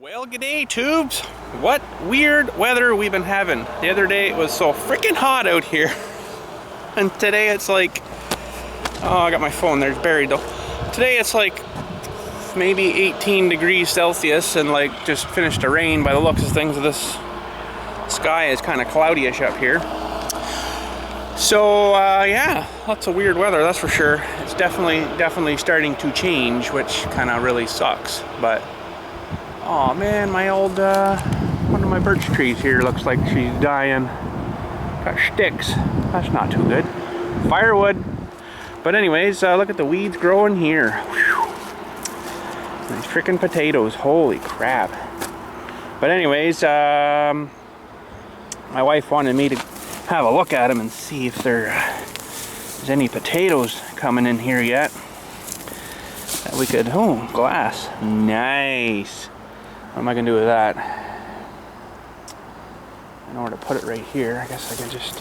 Well, g'day tubes. What weird weather we've been having. The other day it was so freaking hot out here. And today it's like, oh, I got my phone there, it's buried though. Today it's like maybe 18 degrees Celsius and like just finished to rain by the looks of things. This sky is kind of cloudy-ish up here. So yeah, lots of weird weather, that's for sure. It's definitely starting to change, which kind of really sucks. But oh man, my old one of my birch trees here looks like she's dying. Got sticks. That's not too good. Firewood. But anyways, look at the weeds growing here. Whew. These freaking potatoes. Holy crap. But anyways, my wife wanted me to have a look at them and see if there's any potatoes coming in here yet. That we could, oh, glass. Nice. What am I going to do with that? I know where to put it right here. I guess I can just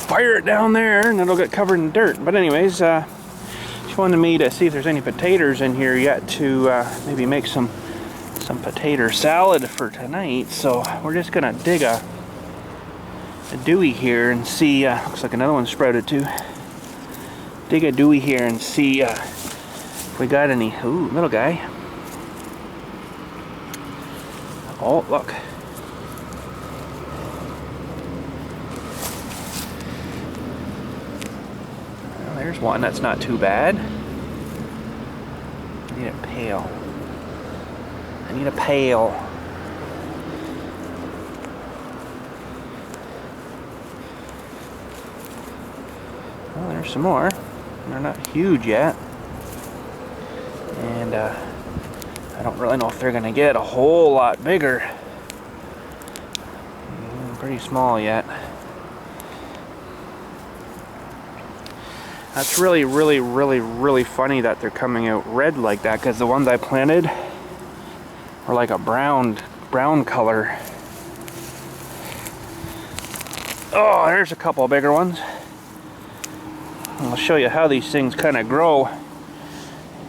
fire it down there and it'll get covered in dirt. But anyways, she wanted me to see if there's any potatoes in here yet to maybe make some potato salad for tonight. So we're just going to dig a dewey here and see, looks like another one sprouted too. Dig a dewey here and see if we got any. Ooh, little guy. Oh, look. Well, there's one that's not too bad. I need a pail. I need a pail. Well, there's some more. They're not huge yet. And I don't really know if they're gonna get a whole lot bigger. Pretty small yet. That's really funny that they're coming out red like that, because the ones I planted were like a brown color. Oh, there's a couple of bigger ones. I'll show you how these things kind of grow.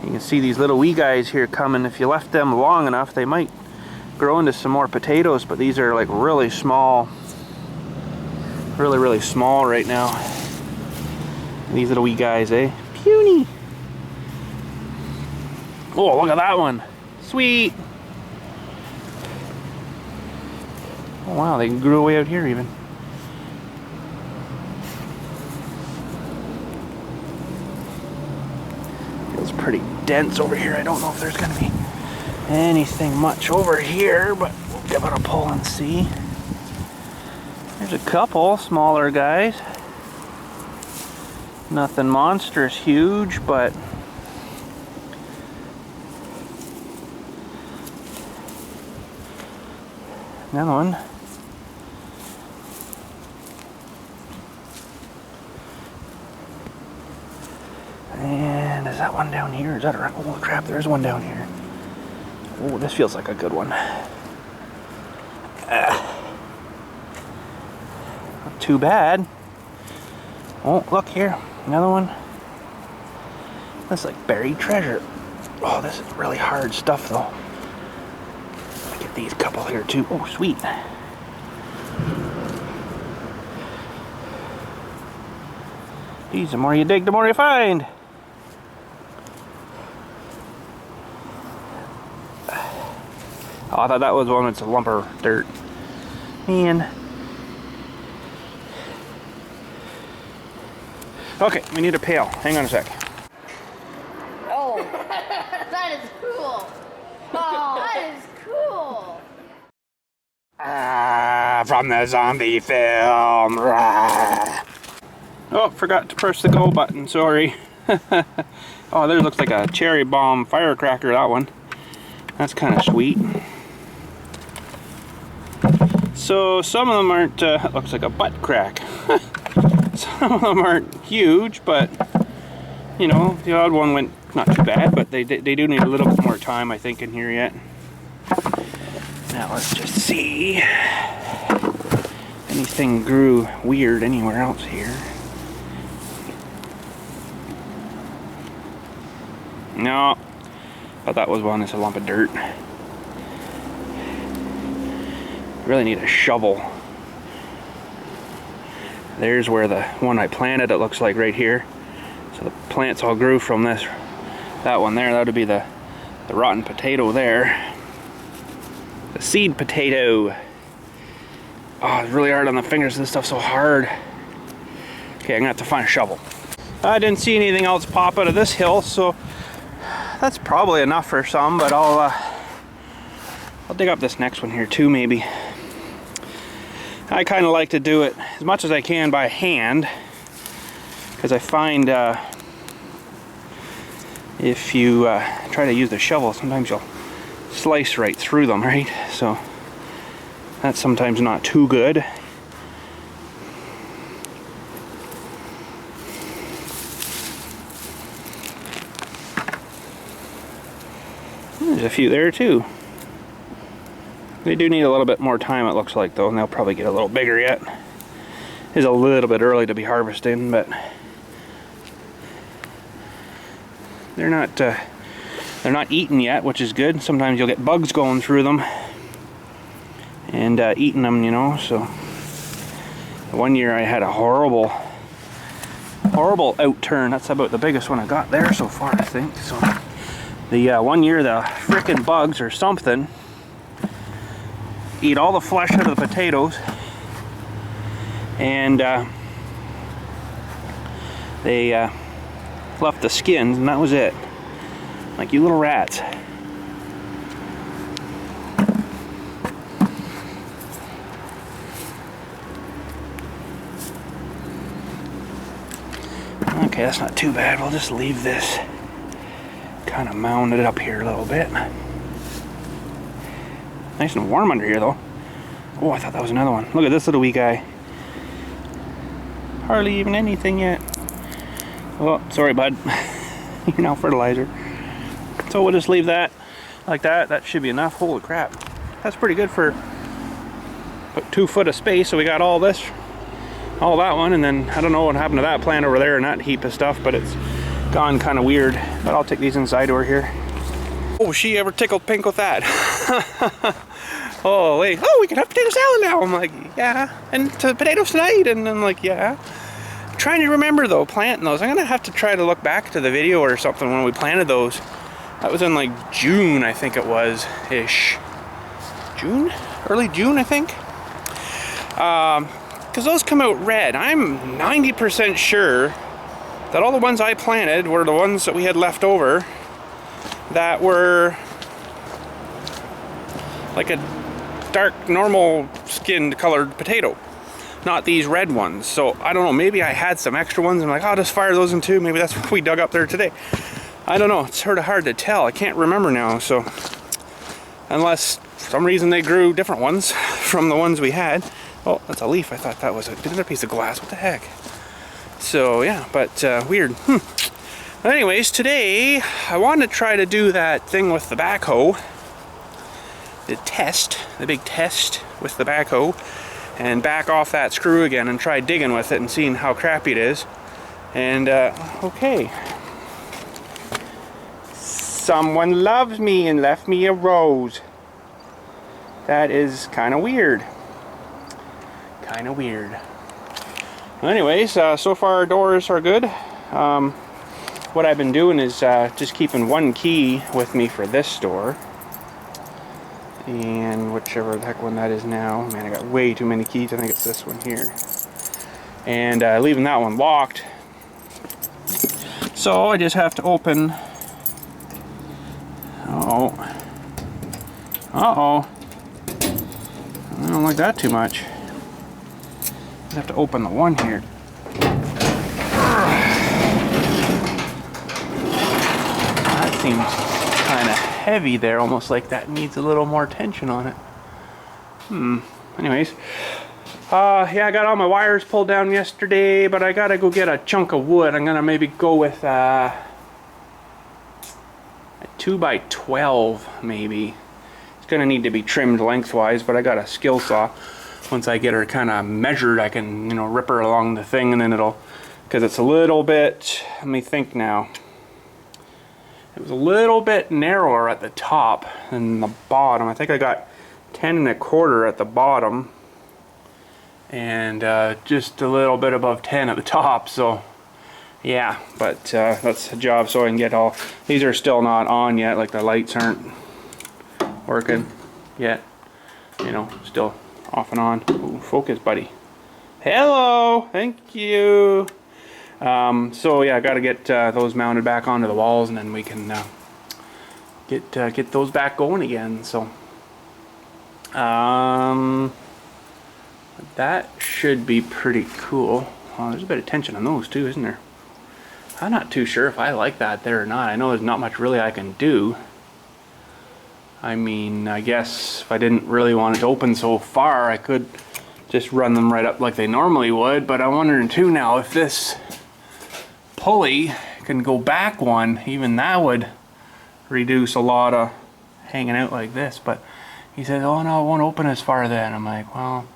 You can see these little wee guys here coming. If you left them long enough, they might grow into some more potatoes, but these are like really small. Really small right now. These little wee guys, eh? Puny. Oh, look at that one. Sweet. Oh wow, they grew way out here even. Feels pretty dense over here. I don't know if there's gonna be anything much over here, but we'll give it a pull and see. There's a couple smaller guys. Nothing monstrous huge, but another one. And is that one down here? Is that a, oh crap, there's one down here. Oh, this feels like a good one. Not too bad. Oh, look here, another one. That's like buried treasure. Oh, this is really hard stuff though. Get these couple here too. Oh, sweet. Geez, the more you dig, the more you find. Oh, I thought that was one that's a lump of dirt. Man. Okay, we need a pail. Hang on a sec. Oh, that is cool. Oh, that is cool. From the zombie film. Oh, forgot to press the go button, sorry. Oh, there looks like a cherry bomb firecracker, that one. That's kind of sweet. So some of them aren't, looks like a butt crack. Some of them aren't huge, but you know, the odd one went not too bad, but they do need a little bit more time, I think, in here yet. Now let's just see if anything grew weird anywhere else here. No, thought that was one that's a lump of dirt. Really need a shovel. There's where the one I planted, it looks like right here. So the plants all grew from this, that one there. That would be the rotten potato there. The seed potato. Oh, it's really hard on the fingers. This stuff's so hard. Okay, I'm gonna have to find a shovel. I didn't see anything else pop out of this hill, so that's probably enough for some, but I'll dig up this next one here too, maybe. I kind of like to do it as much as I can by hand, because I find if you try to use the shovel, sometimes you'll slice right through them, right? So that's sometimes not too good. There's a few there too. They do need a little bit more time, it looks like, though, and they'll probably get a little bigger yet. It's a little bit early to be harvesting, but they're not eaten yet, which is good. Sometimes you'll get bugs going through them and eating them, you know. So one year I had a horrible outturn. That's about the biggest one I got there so far, I think. So the one year the frickin' bugs or something eat all the flesh out of the potatoes, and they left the skins, and that was it. Like you little rats. Okay, that's not too bad. We'll just leave this kind of mounded up here a little bit. Nice and warm under here, though. Oh, I thought that was another one. Look at this little wee guy. Hardly even anything yet. Oh, sorry, bud. You're now fertilizer. So we'll just leave that like that. That should be enough. Holy crap. That's pretty good for 2 foot of space. So we got all this, all that one, and then I don't know what happened to that plant over there and that heap of stuff, but it's gone kind of weird. But I'll take these inside over here. Oh, she ever tickled pink with that? Oh, wait. Oh, we can have potato salad now. I'm like, yeah. And potatoes tonight. And I'm like, yeah. I'm trying to remember, though, planting those. I'm going to have to try to look back to the video or something when we planted those. That was in, like, June, I think it was, ish. June? Early June, I think. Because those come out red. I'm 90% sure that all the ones I planted were the ones that we had left over that were like a dark, normal skinned colored potato, not these red ones. So I don't know, maybe I had some extra ones and I'm like, oh, I'll just fire those in too. Maybe that's what we dug up there today. I don't know, it's sort of hard to tell. I can't remember now. So unless for some reason they grew different ones from the ones we had. Oh, that's a leaf. I thought that was another piece of glass. What the heck? So yeah, but weird. But anyways, today I wanted to try to do that thing with the backhoe. The big test with the backhoe, and back off that screw again and try digging with it and seeing how crappy it is. And okay. Someone loves me and left me a rose. That is kind of weird. Kind of weird. Anyways, so far our doors are good. What I've been doing is just keeping one key with me for this door. And whichever the heck one that is now. Man, I got way too many keys. I think it's this one here. And leaving that one locked. So I just have to open. Uh-oh. Uh-oh. I don't like that too much. I have to open the one here. That seems kind of heavy there, almost like that needs a little more tension on it. Anyways, yeah, I got all my wires pulled down yesterday, but I gotta go get a chunk of wood. I'm gonna maybe go with a 2x12 maybe. It's gonna need to be trimmed lengthwise, but I got a skill saw. Once I get her kind of measured, I can, you know, rip her along the thing, and then it'll, because it's a little bit, let me think now. It was a little bit narrower at the top than the bottom. I think I got 10.25 at the bottom, and just a little bit above 10 at the top. So yeah, but that's the job. So I can get all these are still not on yet, like the lights aren't working yet, you know, still off and on. Ooh, focus, buddy. Hello, thank you. So yeah, I got to get those mounted back onto the walls, and then we can get those back going again. So that should be pretty cool. Oh, there's a bit of tension on those too, isn't there? I'm not too sure if I like that there or not. I know there's not much really I can do. I mean, I guess if I didn't really want it to open so far, I could just run them right up like they normally would. But I'm wondering too now, if this pulley can go back one, even that would reduce a lot of hanging out like this. But he said, oh no, it won't open as far then. I'm like, well,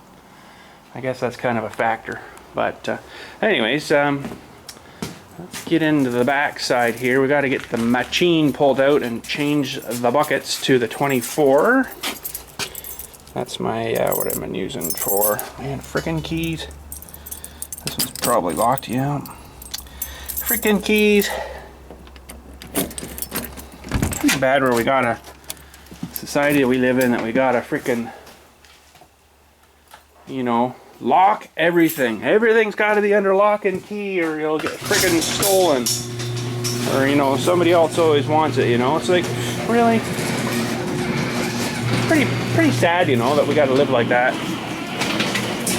I guess that's kind of a factor. But anyways, let's get into the back side here. We got to get the machine pulled out and change the buckets to the 24. That's my what I've been using for, man, frickin' keys. This one's probably locked, yeah. Frickin' keys. Too bad where we got a society that we live in that we got a frickin', you know, lock everything. Everything's got to be under lock and key, or you'll get frickin' stolen. Or, you know, somebody else always wants it, you know. It's like, really? Pretty sad, you know, that we got to live like that.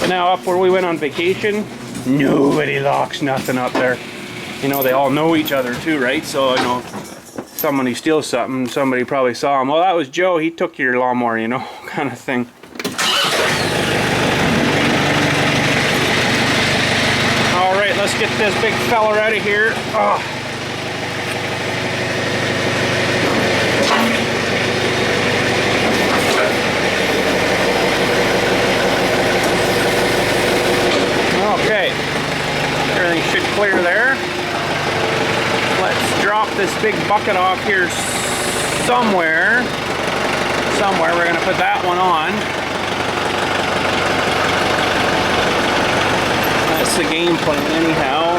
But now up where we went on vacation, nobody locks nothing up there. You know, they all know each other too, right? So, you know, somebody steals something, somebody probably saw him. Well, that was Joe, he took your lawnmower, you know, kind of thing. Alright, let's get this big fella out of here. Oh. Okay, everything should clear there. Let's drop this big bucket off here somewhere. We're going to put that one on. That's the game plan anyhow.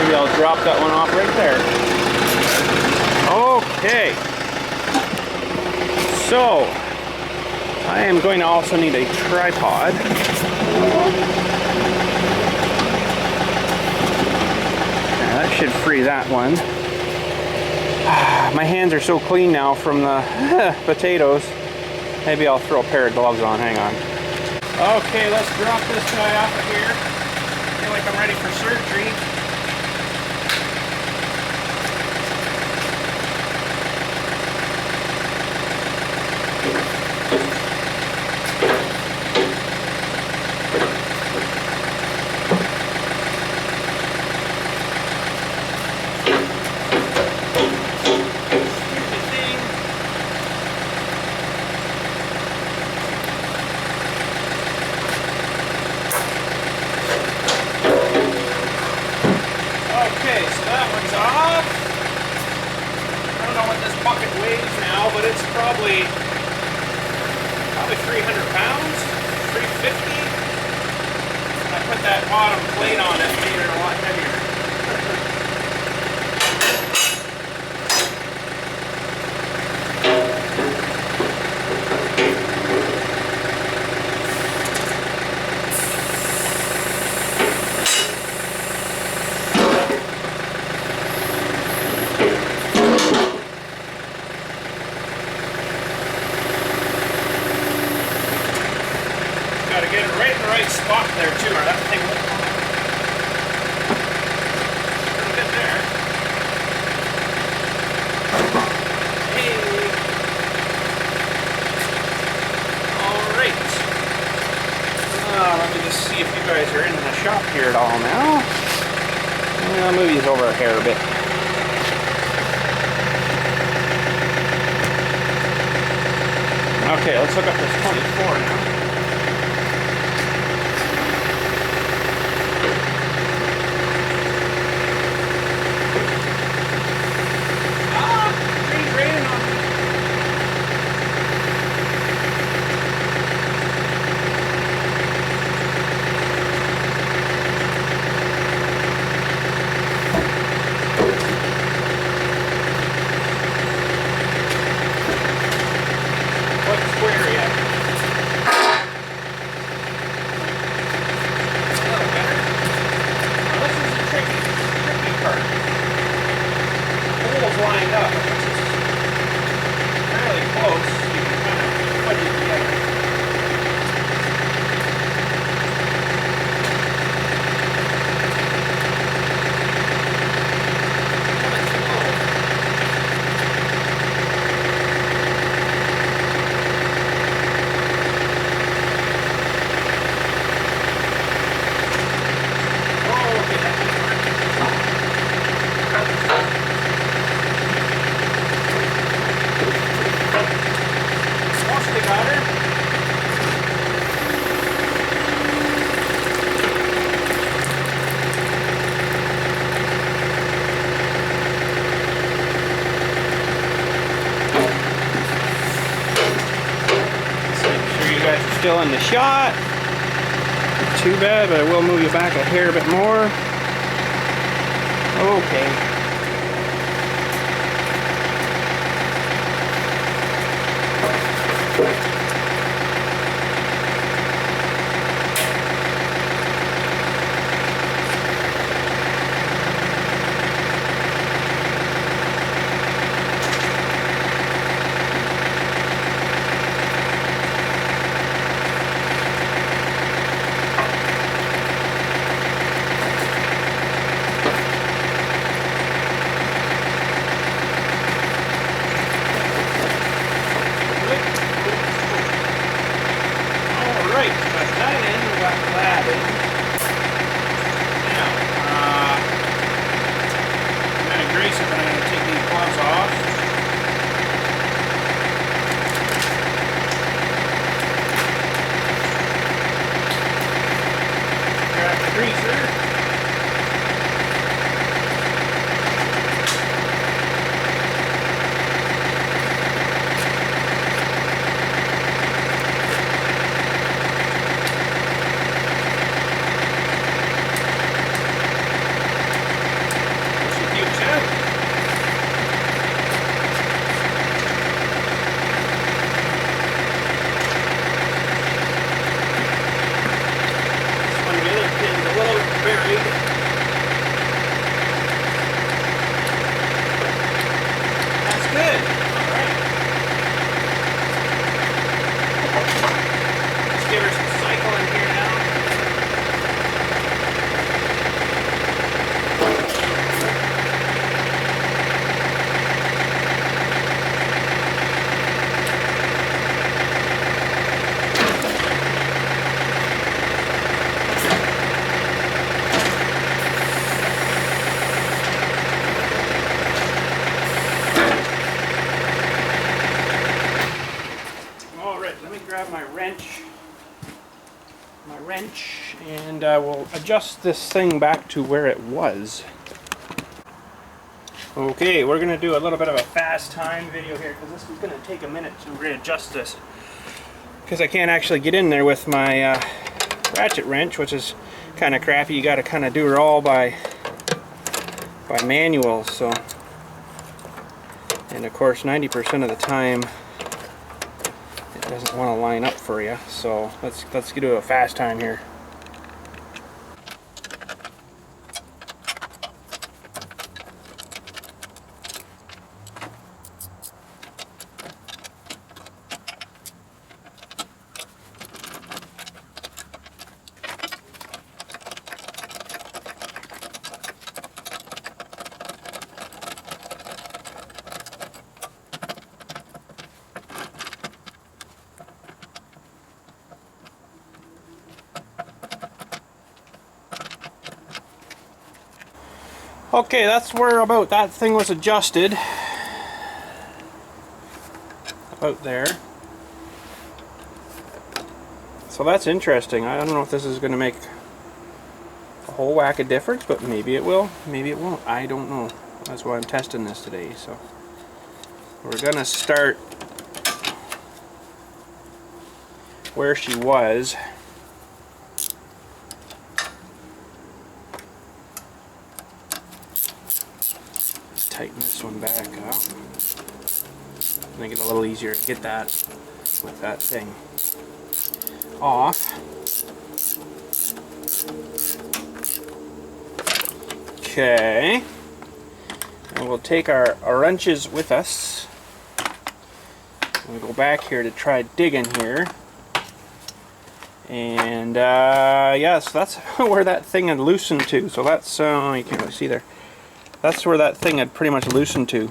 Maybe I'll drop that one off right there. Okay. So, I am going to also need a tripod. That should free that one. My hands are so clean now from the potatoes. Maybe I'll throw a pair of gloves on. Hang on. Okay, let's drop this guy off of here. I feel like I'm ready for surgery. But it's probably 300 pounds, 350. When I put that bottom plate on it, it made it a lot heavier. Spot there too, or that thing won't come out. Pretty good there. Hey. Alright. Let me just see if you guys are in the shop here at all now. I'll move these over a hair a bit. Okay, let's hook up this 24 now. still in the shot. Not too bad, but I will move you back a hair bit more. Okay. And we'll adjust this thing back to where it was. Okay, we're going to do a little bit of a fast time video here because this is going to take a minute to readjust this. Because I can't actually get in there with my ratchet wrench, which is kind of crappy. You got to kind of do it all by manual. So, and of course 90% of the time it doesn't want to line up for you. So let's do a fast time here. Okay, that's where about that thing was adjusted. About there. So that's interesting. I don't know if this is going to make a whole whack of difference, but maybe it will, maybe it won't. I don't know. That's why I'm testing this today. So we're going to start where she was. Tighten this one back up. Make it a little easier to get that with that thing off. Okay. And we'll take our wrenches with us. We'll go back here to try digging here. And yeah, so that's where that thing had loosened to. So that's, you can't really see there. That's where that thing had pretty much loosened to.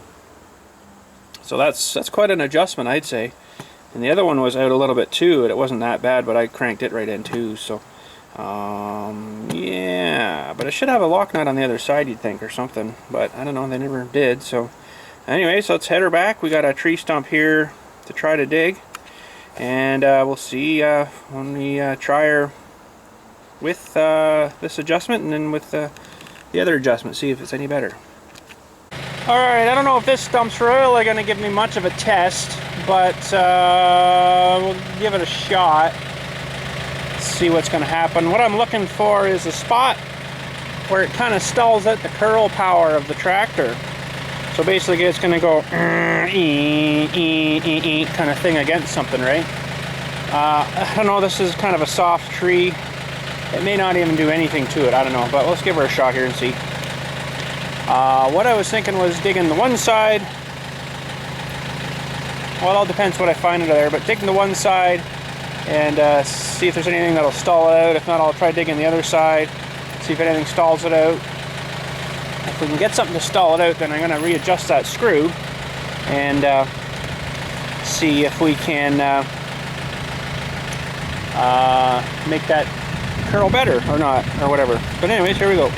So that's quite an adjustment, I'd say. And the other one was out a little bit too, and it wasn't that bad, but I cranked it right in too. So yeah, but it should have a lock nut on the other side, you'd think, or something. But I don't know, they never did. So anyway, so let's head her back. We got a tree stump here to try to dig, and we'll see when we try her with this adjustment, and then with the other adjustment, see if it's any better. Alright, I don't know if this stump's really going to give me much of a test, but we'll give it a shot. see what's going to happen. What I'm looking for is a spot where it kind of stalls out the curl power of the tractor. So basically it's going to go kind of thing against something, right? I don't know, this is kind of a soft tree. It may not even do anything to it, I don't know, but let's give her a shot here and see. What I was thinking was digging the one side. Well, it all depends what I find under there, but digging the one side and see if there's anything that'll stall it out. If not, I'll try digging the other side, see if anything stalls it out. If we can get something to stall it out, then I'm going to readjust that screw and see if we can make that curl better or not, or whatever. But anyways, here we go.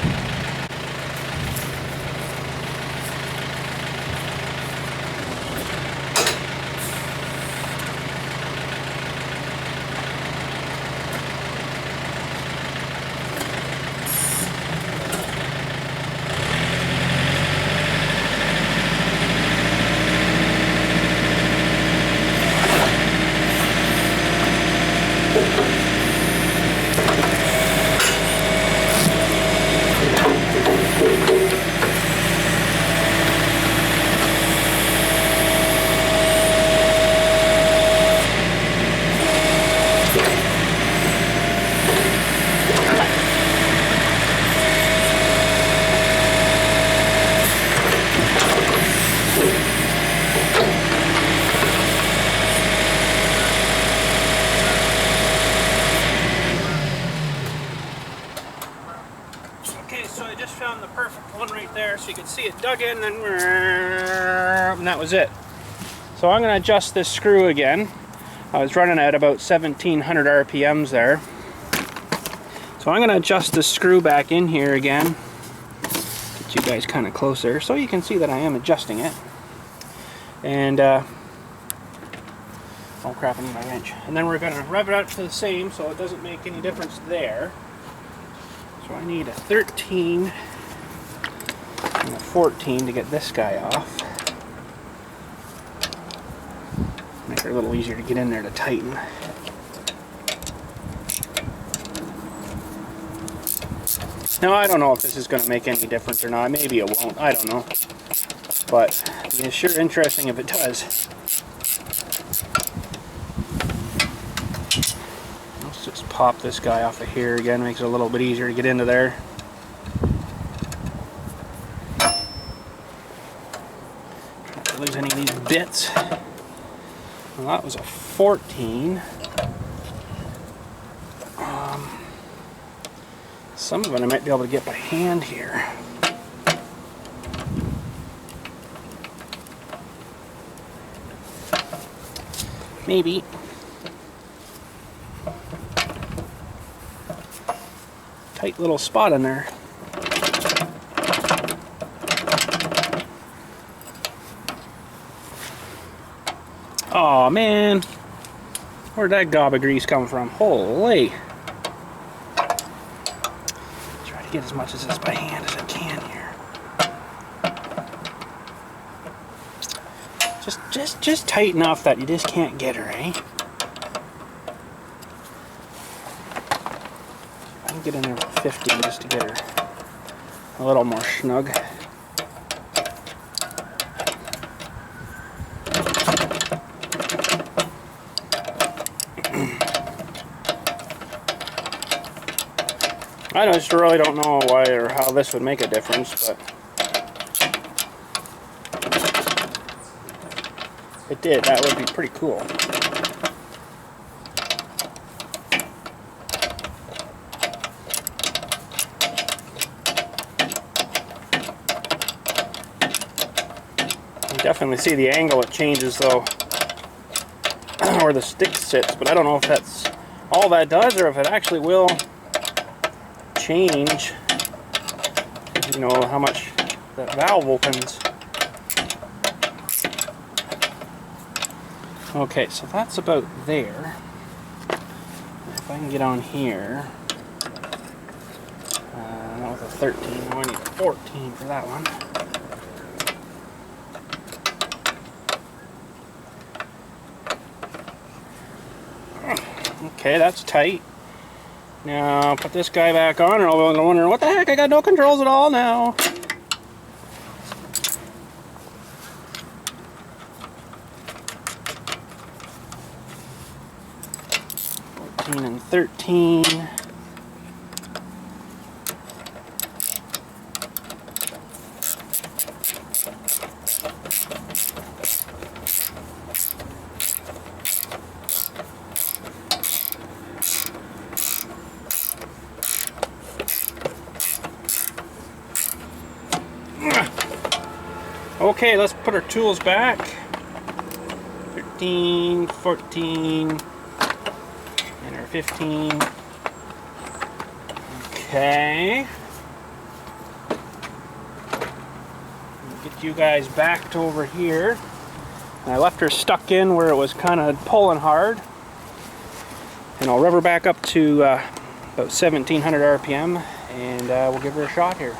Found the perfect one right there, so you can see it dug in and that was it. So I'm going to adjust this screw again. I was running at about 1700 RPMs there. So I'm going to adjust the screw back in here again. Get you guys kind of closer so you can see that I am adjusting it. And oh crap, I need my wrench. And then we're going to rev it out to the same so it doesn't make any difference there. So I need a 13 and a 14 to get this guy off. Make it a little easier to get in there to tighten. Now I don't know if this is going to make any difference or not. Maybe it won't. I don't know. But it's sure interesting if it does. Let's just pop this guy off of here again. Makes it a little bit easier to get into there. Don't lose any of these bits. Well, that was a 14. Some of it I might be able to get by hand here. Maybe. Tight little spot in there. Oh man, where'd that gob of grease come from? Holy! Try to get as much of this by hand as I can here. Just tight enough that you just can't get her, eh? I can get in there with 50 just to get her a little more snug. I just really don't know why or how this would make a difference, but it did. That would be pretty cool. You definitely see the angle it changes though, where the stick sits, but I don't know if that's all that does or if it actually will change, you know, how much that valve opens. Okay, so that's about there. If I can get on here, that was a 13, now I need a 14 for that one. Okay, that's tight. Now put this guy back on, and I'll be wondering what the heck, I got no controls at all now. 14 and 13. Okay, let's put our tools back. 13, 14, and our 15. Okay. Get you guys back to over here. And I left her stuck in where it was kind of pulling hard. And I'll rev her back up to about 1700 RPM, and we'll give her a shot here.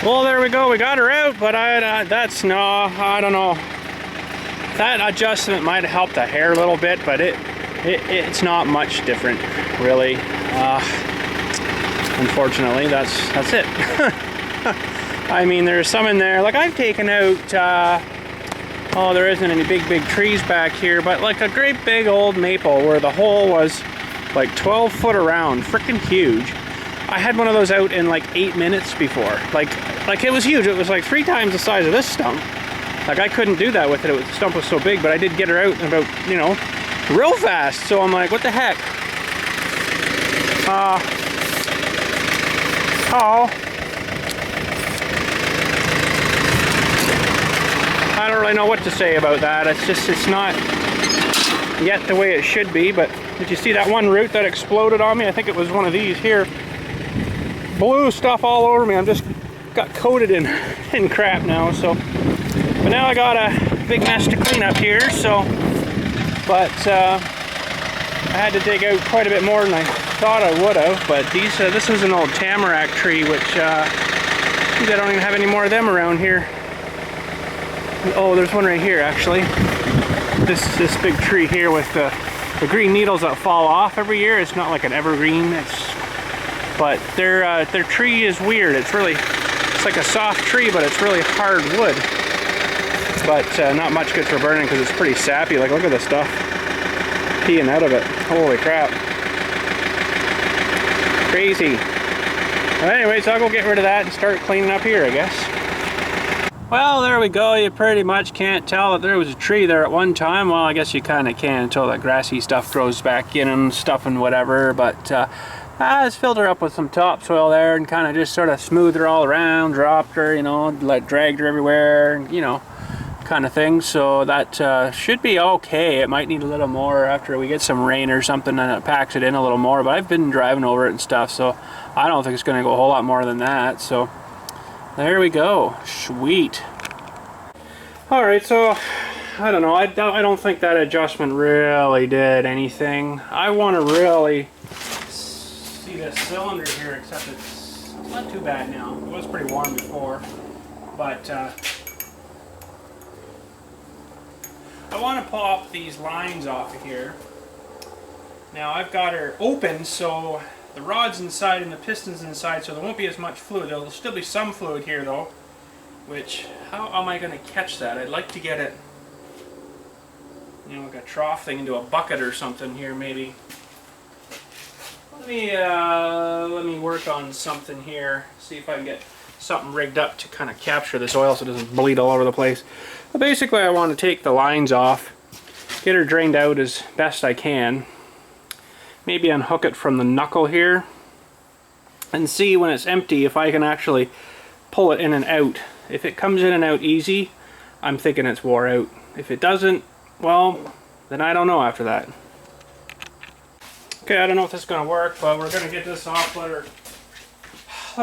Well, there we go. We got her out, but I don't know. That adjustment might have helped the hair a little bit, but it's not much different, really. Unfortunately, that's it. I mean, there's some in there. Like I've taken out. Oh, there isn't any big trees back here, but like a great big old maple where the hole was like 12 foot around, freaking huge. I had one of those out in like 8 minutes before. Like it was huge. It was like 3 times the size of this stump. Like I couldn't do that with it. The stump was so big, but I did get her out in about, you know, real fast. So I'm like, what the heck? I don't really know what to say about that. It's not yet the way it should be, but did you see that one root that exploded on me? I think it was one of these here. Blew stuff all over me. I'm just got coated in crap now, so. But now I got a big mess to clean up here, so. But I had to dig out quite a bit more than I thought I would have. But this is an old Tamarack tree, which I don't even have any more of them around here. Oh, there's one right here actually. This big tree here with the green needles that fall off every year. It's not like an evergreen. But their tree is weird. It's like a soft tree, but it's really hard wood. But not much good for burning because it's pretty sappy. Like look at the stuff peeing out of it. Holy crap! Crazy. Well, anyways, I'll go get rid of that and start cleaning up here, I guess. Well, there we go. You pretty much can't tell that there was a tree there at one time. Well, I guess you kind of can until that grassy stuff grows back in and stuff and whatever. But I just filled her up with some topsoil there and kind of just sort of smoothed her all around, dropped her, you know, dragged her everywhere, you know, kind of thing. So that should be okay. It might need a little more after we get some rain or something and it packs it in a little more. But I've been driving over it and stuff, so I don't think it's going to go a whole lot more than that. So there we go. Sweet. Alright, so I don't know. I don't think that adjustment really did anything. I want to really see this cylinder here, except it's not too bad now. It was pretty warm before. But I want to pop these lines off of here. Now I've got her open, so the rod's inside and the piston's inside, so there won't be as much fluid. There'll still be some fluid here though, which, how am I going to catch that? I'd like to get it, you know, like a trough thing into a bucket or something here maybe. Let me work on something here, see if I can get something rigged up to kind of capture this oil so it doesn't bleed all over the place. But basically I want to take the lines off, get her drained out as best I can. Maybe unhook it from the knuckle here and see when it's empty if I can actually pull it in and out. If it comes in and out easy, I'm thinking it's wore out. If it doesn't, well, then I don't know after that. Okay, I don't know if this is going to work, but we're going to get this off, let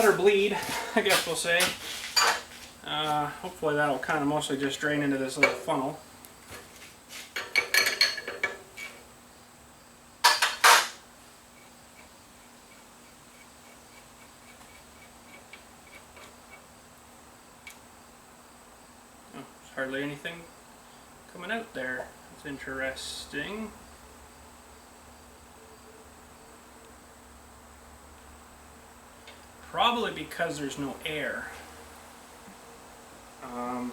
her bleed, I guess we'll say. Hopefully that'll kind of mostly just drain into this little funnel. Hardly anything coming out there. It's interesting. Probably because there's no air. Oh,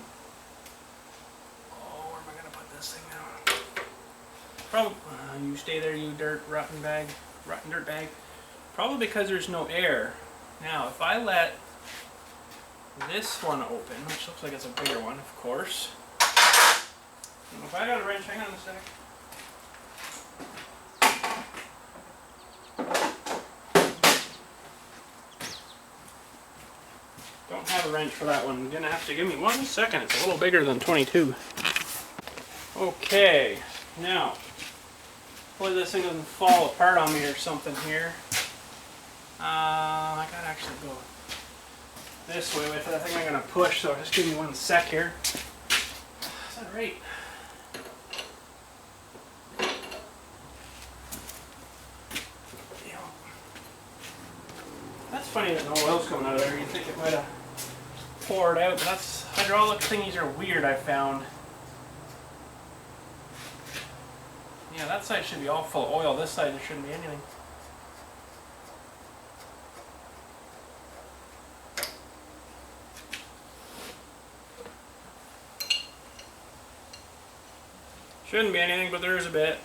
where am I gonna put this thing now? Probably you stay there, you rotten dirt bag. Probably because there's no air. Now, if I let this one open, which looks like it's a bigger one, of course. And if I got a wrench, hang on a sec. Don't have a wrench for that one. You're gonna have to give me 1 second. It's a little bigger than 22. Okay, now, hopefully this thing doesn't fall apart on me or something here. I gotta actually go this way with it. I think I'm going to push, so just give me 1 sec here. Is that right? Yeah. That's funny that no oil's coming out of there. You'd think it might have pour it out, but that's, hydraulic thingies are weird, I found. Yeah, that side should be all full of oil. This side there shouldn't be anything. Shouldn't be anything, but there is a bit.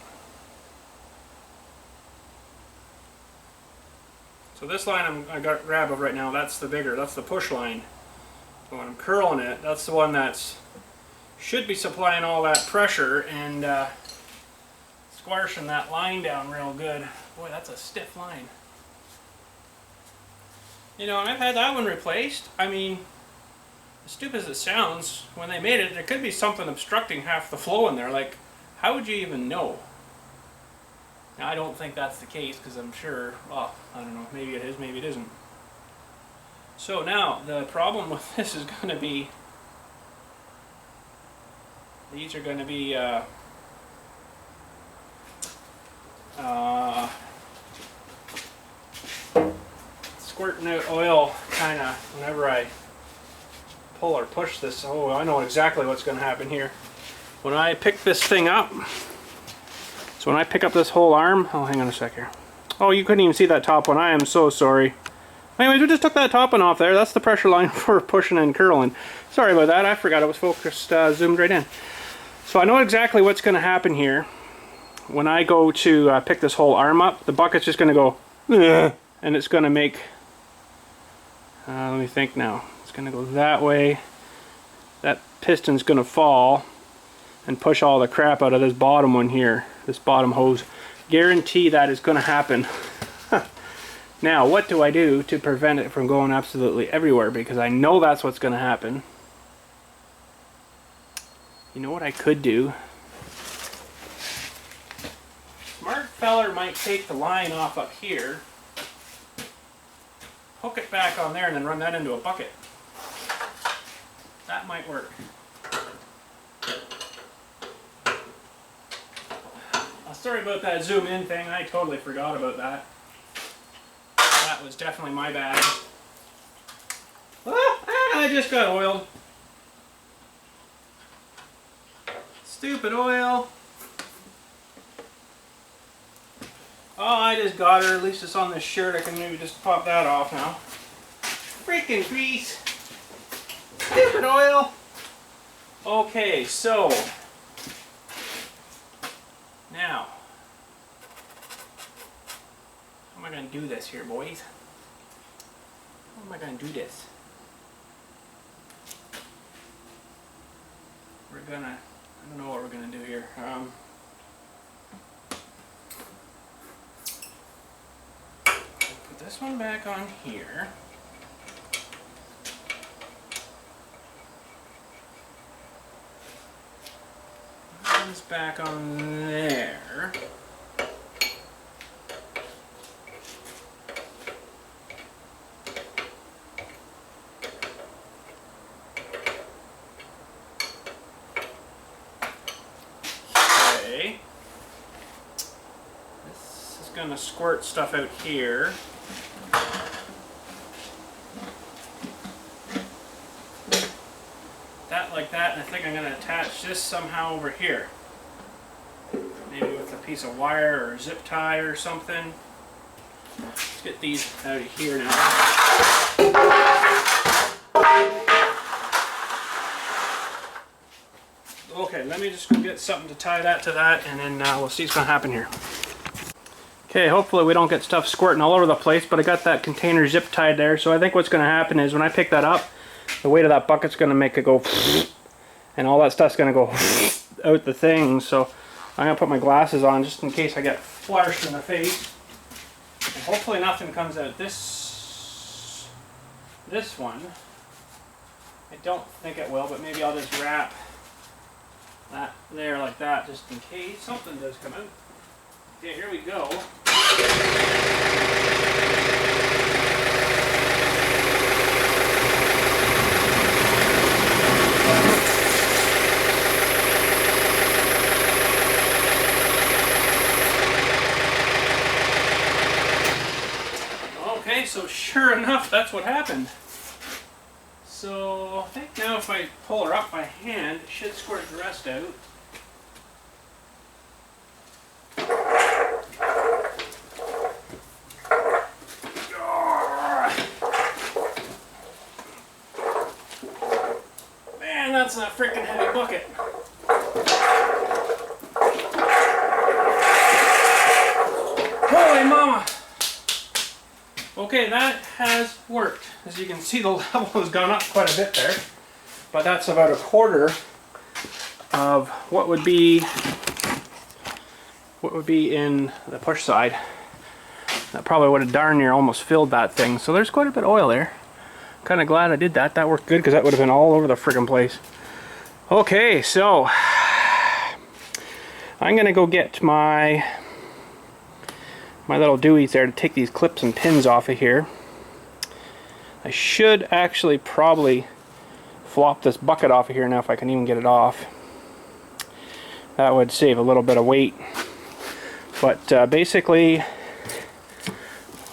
So this line I got grab of right now, that's the bigger, that's the push line. So when I'm curling it, that's the one that's should be supplying all that pressure and squashing that line down real good. Boy, that's a stiff line. You know, and I've had that one replaced. I mean, as stupid as it sounds, when they made it, there could be something obstructing half the flow in there. Like, how would you even know? Now, I don't think that's the case, because I'm sure, well, I don't know, maybe it is, maybe it isn't. So now, the problem with this is going to be, these are going to be squirting out oil kind of whenever I pull or push this. Oh, I know exactly what's going to happen here. When I pick this thing up, so when I pick up this whole arm, oh, hang on a sec here. Oh, you couldn't even see that top one. I am so sorry. Anyways, we just took that top one off there. That's the pressure line for pushing and curling. Sorry about that. I forgot it was focused, zoomed right in. So I know exactly what's going to happen here. When I go to pick this whole arm up, the bucket's just going to go, ugh, and it's going to make, let me think now. It's going to go that way. That piston's going to fall and push all the crap out of this bottom one here, this bottom hose. Guarantee that is going to happen. Now, what do I do to prevent it from going absolutely everywhere? Because I know that's what's going to happen. You know what I could do? Smart feller might take the line off up here, hook it back on there, and then run that into a bucket. That might work. Sorry about that zoom in thing, I totally forgot about that. That was definitely my bad. I just got oiled. Stupid oil. Oh, I just got her. At least it's on this shirt. I can maybe just pop that off now. Freaking grease. Stupid oil. Okay, so now, how am I going to do this here, boys? How am I going to do this? We're gonna, I don't know what we're going to do here. Put this one back on here. This back on there. Okay. This is going to squirt stuff out here. Like that, and I think I'm going to attach this somehow over here. Maybe with a piece of wire or zip tie or something. Let's get these out of here now. Okay, let me just go get something to tie that to that, and then we'll see what's going to happen here. Okay, hopefully we don't get stuff squirting all over the place, but I got that container zip tied there, so I think what's going to happen is when I pick that up, the weight of that bucket's going to make it go, and all that stuff's going to go out the thing. So I'm going to put my glasses on just in case I get flashed in the face. And hopefully nothing comes out this one. I don't think it will, but maybe I'll just wrap that there like that just in case something does come out. Okay, here we go. Okay, so sure enough, that's what happened. So I think now if I pull her up by hand, it should squirt the rest out. Man, that's a freaking heavy bucket. Holy mama! Okay, that has worked. As you can see, the level has gone up quite a bit there. But that's about a quarter of what would be in the push side. That probably would have darn near almost filled that thing. So there's quite a bit of oil there. Kind of glad I did that. That worked good because that would have been all over the friggin' place. Okay, so I'm gonna go get my little dewey's there to take these clips and pins off of here. I should actually probably flop this bucket off of here now if I can even get it off. That would save a little bit of weight. But basically,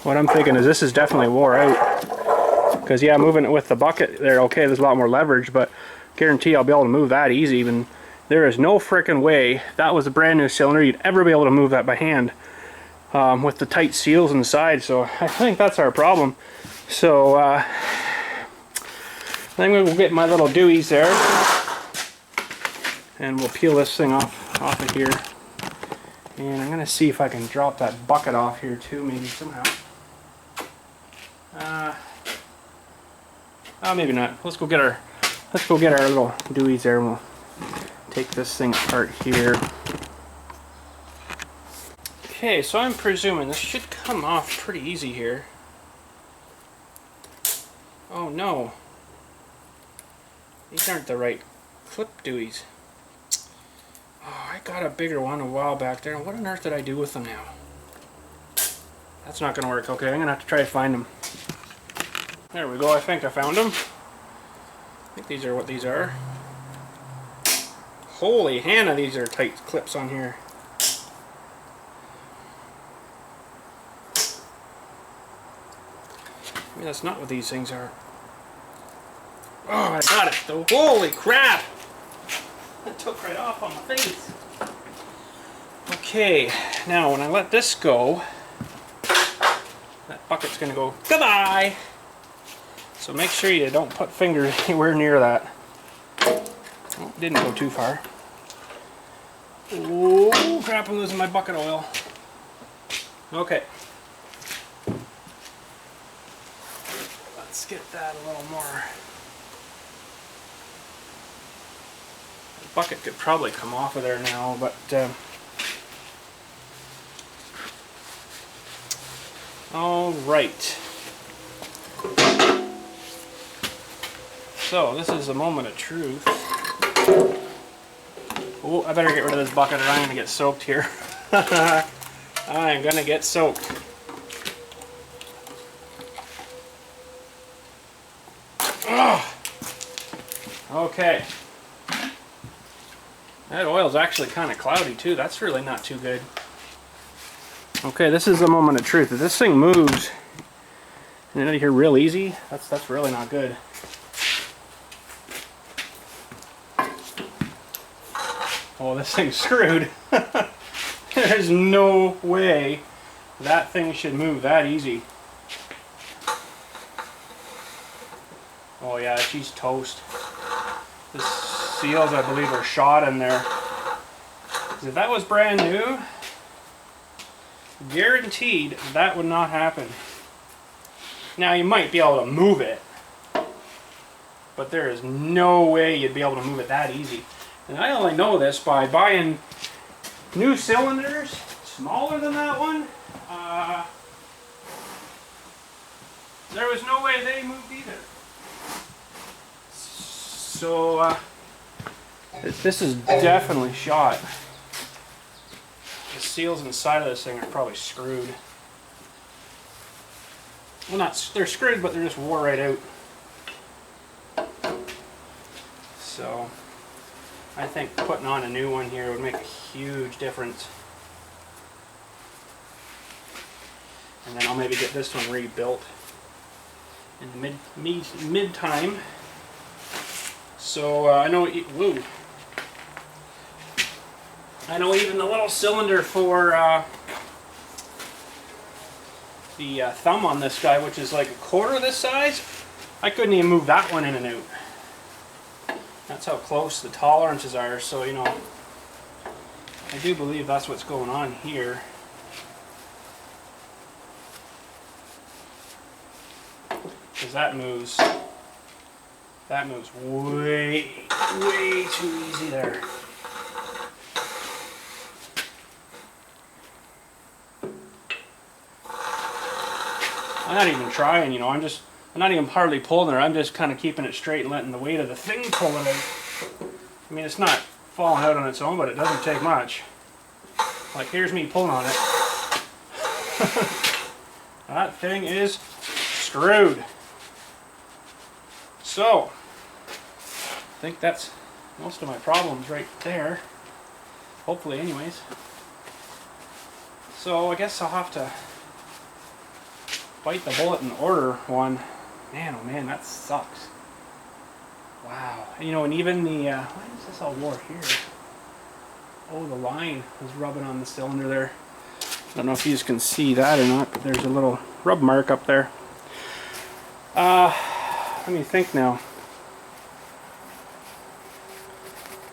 what I'm thinking is this is definitely wore out. Because yeah, moving it with the bucket there, okay, there's a lot more leverage, but guarantee I'll be able to move that easy. Even there is no frickin' way that was a brand new cylinder you'd ever be able to move that by hand. With the tight seals inside, so I think that's our problem. So I think we'll get my little deweys there, and we'll peel this thing off of here. And I'm gonna see if I can drop that bucket off here too, maybe somehow. Oh, maybe not. Let's go get our little deweys there, and we'll take this thing apart here. Okay, so I'm presuming this should come off pretty easy here. Oh no. These aren't the right clip deweys. Oh, I got a bigger one a while back there. What on earth did I do with them now? That's not going to work. Okay, I'm going to have to try to find them. There we go. I think I found them. I think these are what these are. Holy Hannah, these are tight clips on here. Maybe that's not what these things are. Oh, I got it though. Holy crap! It took right off on my face. Okay, now when I let this go, that bucket's gonna go goodbye. So make sure you don't put fingers anywhere near that. Oh, didn't go too far. Oh crap, I'm losing my bucket oil. Okay. Let's get that a little more. The bucket could probably come off of there now, but all right. So this is a moment of truth. Oh, I better get rid of this bucket or I'm gonna get soaked here. I'm gonna get soaked. Okay. That oil's actually kind of cloudy too. That's really not too good. Okay, this is the moment of truth. If this thing moves and out of here real easy, that's really not good. Oh, this thing's screwed. There's no way that thing should move that easy. Oh yeah, she's toast. The seals, I believe, are shot in there. If that was brand new, guaranteed that would not happen. Now you might be able to move it, but there is no way you'd be able to move it that easy. And I only know this by buying new cylinders smaller than that one. There was no way they moved either. So this is definitely shot. The seals inside of this thing are probably screwed. Well, they're screwed, but they're just wore right out. So I think putting on a new one here would make a huge difference. And then I'll maybe get this one rebuilt in the mid time. So I know, woo. I know even the little cylinder for the thumb on this guy, which is like a quarter this size, I couldn't even move that one in and out. That's how close the tolerances are. So, you know, I do believe that's what's going on here. Because that moves way too easy there. I'm not even trying, you know, I'm not even hardly pulling it. I'm just kind of keeping it straight and letting the weight of the thing pull it out. I mean, it's not falling out on its own, but it doesn't take much. Like, here's me pulling on it. That thing is screwed. So, I think that's most of my problems right there. Hopefully, anyways. So, I guess I'll have to bite the bullet and order one. Man, oh man, that sucks. Wow. And, you know, and even the, why is this all wore here? Oh, the line was rubbing on the cylinder there. I don't know if you can see that or not, but there's a little rub mark up there. Let me think now.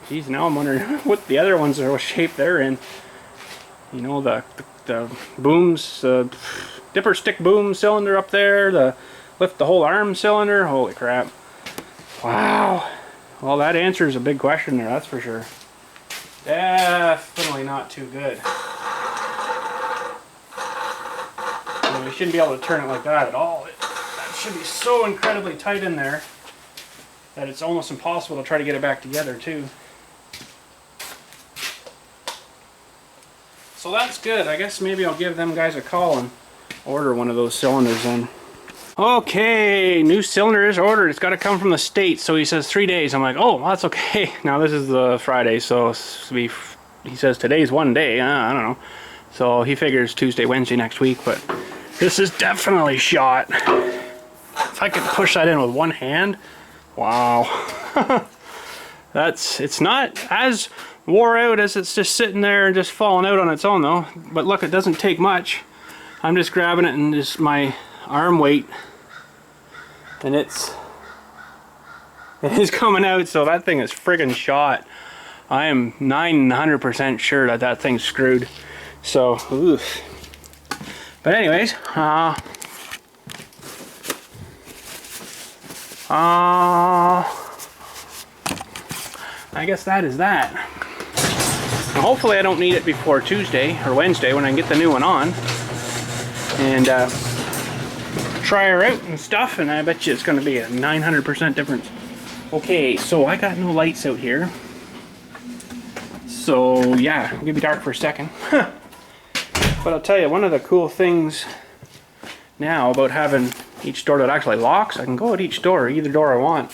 Geez, now I'm wondering what the other ones are, what shape they're in. You know, the booms, dipper stick boom cylinder up there, the lift the whole arm cylinder. Holy crap. Wow. Well, that answers a big question there, that's for sure. Definitely not too good. You know, you shouldn't be able to turn it like that at all. That should be so incredibly tight in there that it's almost impossible to try to get it back together too. So that's good. I guess maybe I'll give them guys a call and order one of those cylinders then. Okay, new cylinder is ordered. It's got to come from the States. So he says 3 days. I'm like, oh, well, that's okay. Now this is the Friday, so he says today's 1 day. I don't know. So he figures Tuesday, Wednesday next week, but this is definitely shot. If I could push that in with one hand, wow. It's not as wore out as it's just sitting there and just falling out on its own though. But look, it doesn't take much. I'm just grabbing it and just my arm weight, and it is coming out, so that thing is friggin' shot. I am 900% sure that that thing's screwed. So, oof. But anyways, I guess that is that. Now, hopefully I don't need it before Tuesday or Wednesday when I can get the new one on and try her out and stuff, and I bet you it's going to be a 900% difference. Okay, so I got no lights out here. So yeah, it'll be dark for a second. But I'll tell you, one of the cool things now about having each door that actually locks, I can go at each door, either door I want.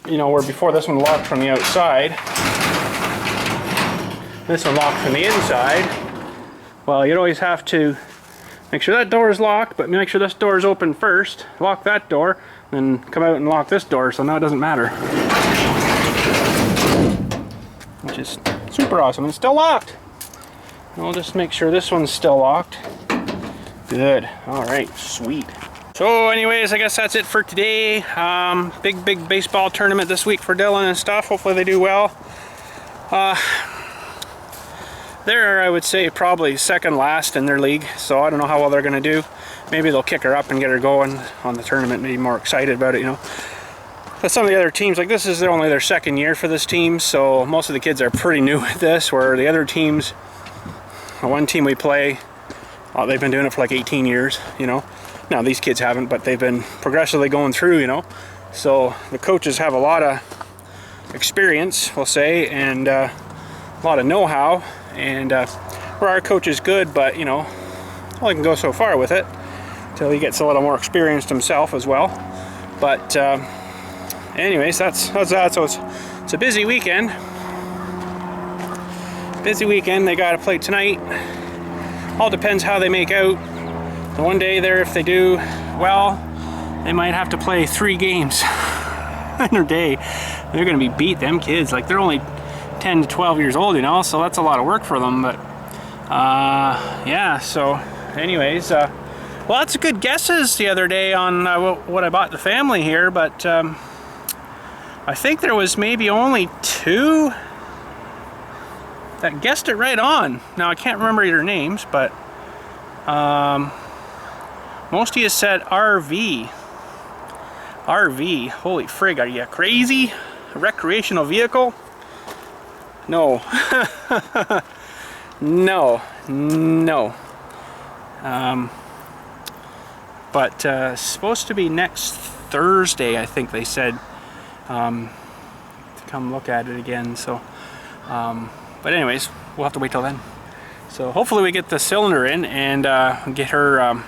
You know, where before this one locked from the outside, this one locked from the inside. Well, you'd always have to make sure that door is locked, but make sure this door is open first. Lock that door, then come out and lock this door, so now it doesn't matter. Which is super awesome. It's still locked. We'll just make sure this one's still locked. Good. Alright, sweet. So anyways, I guess that's it for today. Big baseball tournament this week for Dylan and stuff. Hopefully they do well. They're, I would say, probably second last in their league, so I don't know how well they're going to do. Maybe they'll kick her up and get her going on the tournament, maybe more excited about it, you know. But some of the other teams, like this is only their second year for this team, so most of the kids are pretty new at this, where the other teams, one team we play, they've been doing it for like 18 years, you know. Now these kids haven't, but they've been progressively going through, you know. So the coaches have a lot of experience, we'll say, and a lot of know-how. And where our coach is good, but you know, only can go so far with it until he gets a little more experienced himself as well. But anyways, that's that. So it's a busy weekend. Busy weekend. They got to play tonight. All depends how they make out. The one day there, if they do well, they might have to play 3 games. in their day, they're going to be beat, them kids. Like, they're only 10 to 12 years old, you know, so that's a lot of work for them. But yeah, so anyways, well, lots of good guesses the other day on what I bought the family here, but I think there was maybe only 2 that guessed it right on. Now, I can't remember your names, but most of you said RV. RV, holy frig, are you crazy? A recreational vehicle? No. No. But supposed to be next Thursday, I think they said, to come look at it again. So, but anyways, we'll have to wait till then. So hopefully we get the cylinder in and get her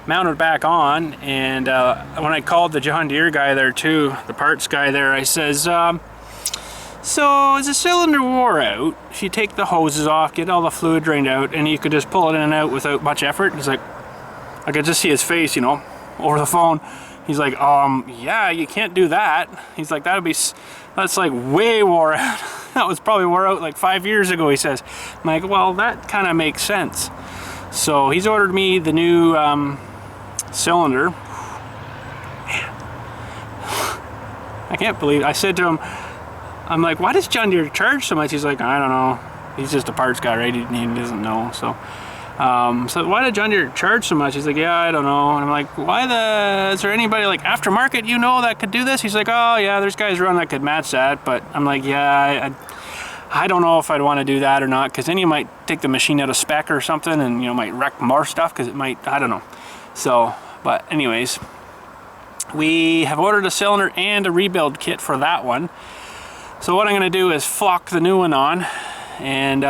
mounted back on. And when I called the John Deere guy there too, the parts guy there, I says, so as the cylinder wore out, if you take the hoses off, get all the fluid drained out, and you could just pull it in and out without much effort. He's like, I could just see his face, you know, over the phone. He's like, yeah, you can't do that. He's like, that's like way wore out. That was probably wore out like 5 years ago, he says. I'm like, well, that kind of makes sense. So he's ordered me the new cylinder. Man. I can't believe it. I said to him, I'm like, why does John Deere charge so much? He's like, I don't know. He's just a parts guy, right? He doesn't know. So, so why did John Deere charge so much? He's like, yeah, I don't know. And I'm like, is there anybody like aftermarket you know that could do this? He's like, oh yeah, there's guys around that could match that. But I'm like, yeah, I don't know if I'd want to do that or not, because then you might take the machine out of spec or something, and you know, might wreck more stuff, because it might, I don't know. So, but anyways, we have ordered a cylinder and a rebuild kit for that one. So what I'm going to do is flock the new one on and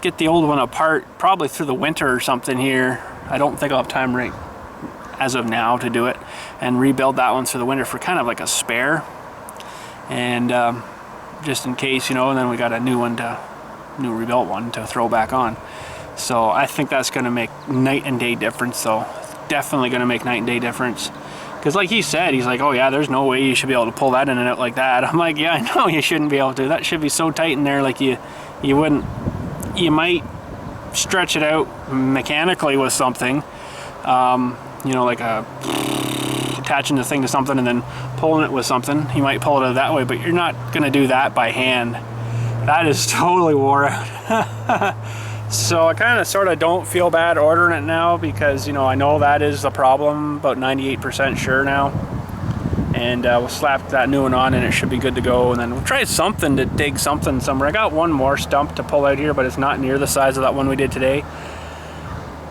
get the old one apart probably through the winter or something here. I don't think I'll have time right as of now to do it, and rebuild that one through the winter for kind of like a spare, and just in case, you know, and then we got a new rebuilt one to throw back on. So I think that's going to make night and day difference, though. Definitely going to make night and day difference. Because like he said, he's like, oh yeah, there's no way you should be able to pull that in and out like that. I'm like, yeah, I know you shouldn't be able to. That should be so tight in there, like you might stretch it out mechanically with something, you know, like attaching the thing to something and then pulling it with something. You might pull it out that way, but you're not going to do that by hand. That is totally wore out. So I kind of sort of don't feel bad ordering it now, because, you know, I know that is the problem, about 98% sure now. And we'll slap that new one on and it should be good to go. And then we'll try something to dig something somewhere. I got one more stump to pull out here, but it's not near the size of that one we did today.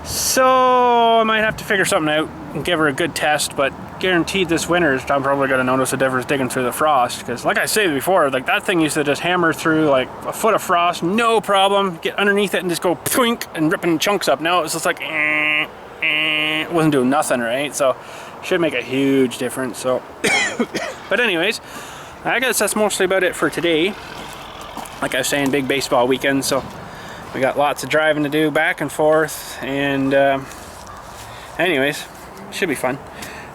So I might have to figure something out and give her a good test, but guaranteed this winter I'm probably going to notice a difference digging through the frost, because like I said before, like that thing used to just hammer through like a foot of frost, no problem, get underneath it and just go twink and ripping chunks up. Now it's just like it wasn't doing nothing, right? So should make a huge difference. So but anyways, I guess that's mostly about it for today. Like I was saying, big baseball weekend, so we got lots of driving to do back and forth, and anyways, should be fun.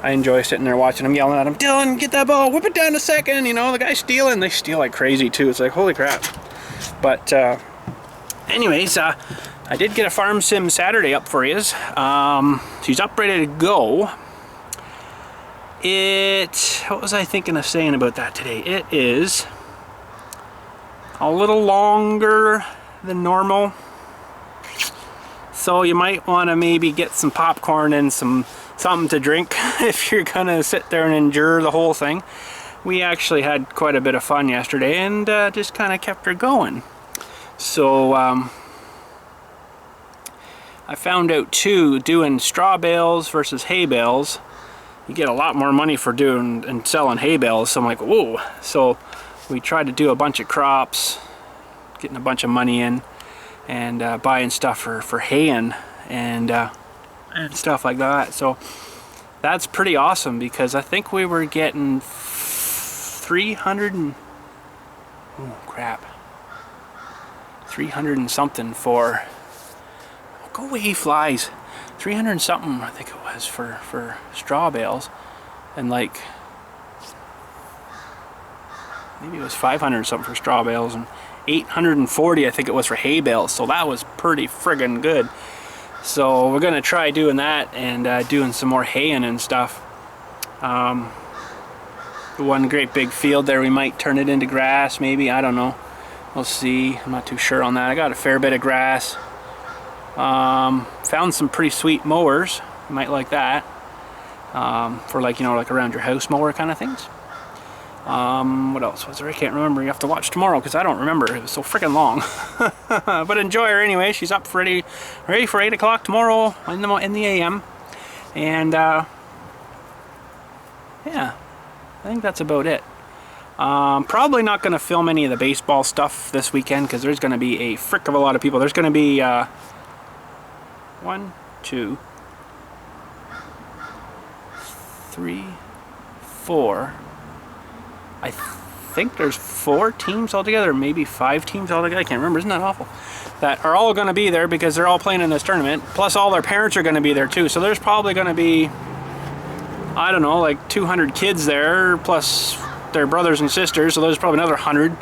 I enjoy sitting there watching them, yelling at him, Dylan, get that ball, whip it down a second, you know, the guy's stealing. They steal like crazy too. It's like, holy crap. But anyways, I did get a farm sim Saturday up for you. She's up ready to go. What was I thinking of saying about that today? It is a little longer than normal, so you might want to maybe get some popcorn and something to drink if you're gonna sit there and endure the whole thing. We actually had quite a bit of fun yesterday, and just kind of kept her going. So I found out too, doing straw bales versus hay bales, you get a lot more money for doing and selling hay bales. So I'm like, whoa. So we tried to do a bunch of crops, getting a bunch of money in, and buying stuff for haying and stuff like that. So that's pretty awesome, because I think we were getting 300 and something for, go away flies, 300 and something I think it was for straw bales. and like maybe it was 500 something for straw bales and 840 I think it was for hay bales, so that was pretty friggin' good. So we're gonna try doing that and doing some more haying and stuff. One great big field there, we might turn it into grass maybe, I don't know, we'll see. I'm not too sure on that. I got a fair bit of grass. Found some pretty sweet mowers, you might like that, for like, you know, like around your house mower kind of things. What else was there? I can't remember. You have to watch tomorrow because I don't remember. It was so freaking long. But enjoy her anyway. She's up ready for 8 o'clock tomorrow in the AM. And yeah, I think that's about it. Probably not going to film any of the baseball stuff this weekend because there's going to be a frick of a lot of people. There's going to be 1, 2, 3, 4. I think there's 4 teams altogether, maybe 5 teams altogether. I can't remember. Isn't that awful? That are all going to be there because they're all playing in this tournament. Plus, all their parents are going to be there too. So there's probably going to be, I don't know, like 200 kids there, plus their brothers and sisters. So there's probably another 100,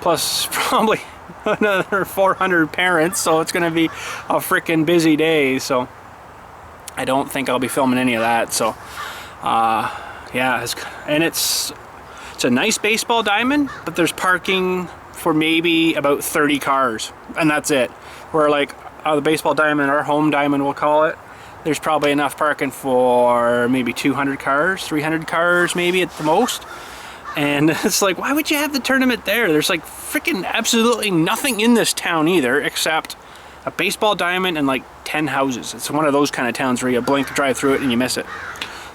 plus probably another 400 parents. So it's going to be a freaking busy day. So I don't think I'll be filming any of that. So yeah, it's a nice baseball diamond, but there's parking for maybe about 30 cars, and that's it. Where like the baseball diamond, our home diamond we'll call it, there's probably enough parking for maybe 200 cars, 300 cars maybe at the most. And it's like, why would you have the tournament there? There's like freaking absolutely nothing in this town either except a baseball diamond and like 10 houses. It's one of those kind of towns where you blink, drive through it, and you miss it.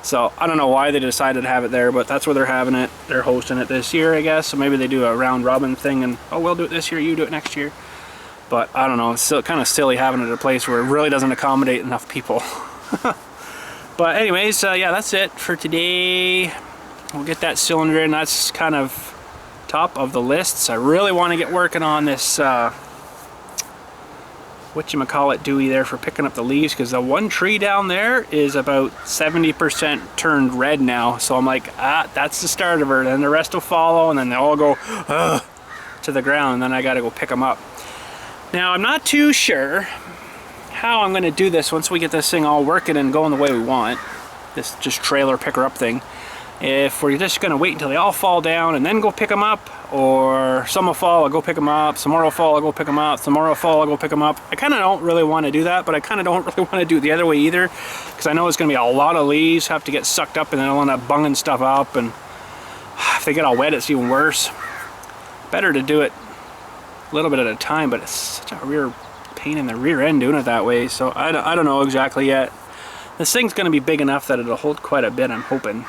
So I don't know why they decided to have it there, but that's where they're having it. They're hosting it this year, I guess. So maybe they do a round robin thing and, oh, we'll do it this year, you do it next year. But I don't know, it's still kind of silly having it at a place where it really doesn't accommodate enough people. But anyways, yeah, that's it for today. We'll get that cylinder in. That's kind of top of the lists. I really want to get working on this whatchamacallit Dewey there for picking up the leaves, because the one tree down there is about 70% turned red now. So I'm like, that's the start of her. Then the rest will follow, and then they all go to the ground, and then I gotta go pick them up. Now I'm not too sure how I'm gonna do this once we get this thing all working and going the way we want. This just trailer picker up thing. If we're just gonna wait until they all fall down and then go pick them up, or some will fall, I'll go pick them up, some more will fall, I'll go pick them up, some more will fall, I'll go pick them up. I kind of don't really want to do that, but I kind of don't really want to do it the other way either, because I know it's going to be a lot of leaves have to get sucked up, and then I'll end up bunging stuff up, and if they get all wet, it's even worse. Better to do it a little bit at a time, but it's such a rear pain in the rear end doing it that way, so I don't know exactly yet. This thing's going to be big enough that it'll hold quite a bit, I'm hoping.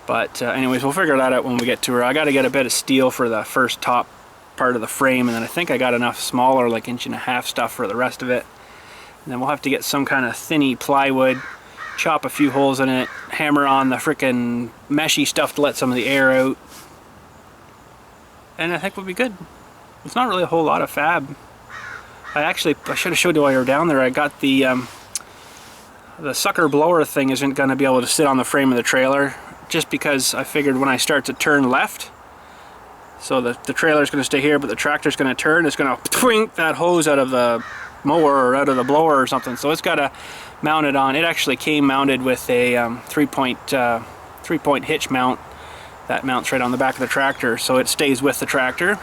But anyways, we'll figure that out when we get to her. I got to get a bit of steel for the first top part of the frame, and then I think I got enough smaller, like 1.5" stuff for the rest of it. And then we'll have to get some kind of thinny plywood, chop a few holes in it, hammer on the frickin' meshy stuff to let some of the air out. And I think we'll be good. It's not really a whole lot of fab. I should have showed you while you were down there. I got the sucker blower thing isn't going to be able to sit on the frame of the trailer, just because I figured when I start to turn left, so the trailer's going to stay here, but the tractor's going to turn, it's going to twink that hose out of the mower or out of the blower or something. So it's got to mount it on. It actually came mounted with a three-point hitch mount that mounts right on the back of the tractor, so it stays with the tractor.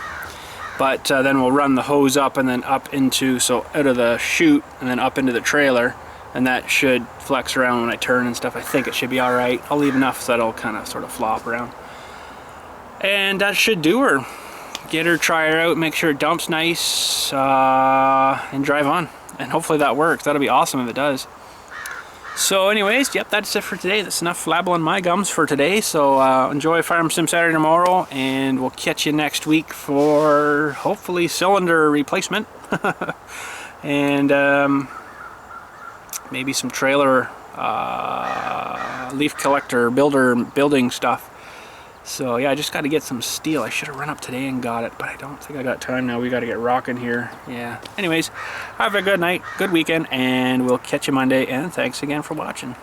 But then we'll run the hose up and then up into, so out of the chute and then up into the trailer. And that should flex around when I turn and stuff. I think it should be alright. I'll leave enough so that it'll kind of sort of flop around. And that should do her. Get her, try her out, make sure it dumps nice, and drive on. And hopefully that works. That'll be awesome if it does. So anyways, yep, that's it for today. That's enough flabbling my gums for today. So enjoy Farm Sim Saturday tomorrow, and we'll catch you next week for hopefully cylinder replacement. And maybe some trailer leaf collector building stuff. So yeah, I just got to get some steel. I should have run up today and got it, but I don't think I got time now. We got to get rocking here. Yeah. Anyways, have a good night, good weekend, and we'll catch you Monday, and thanks again for watching.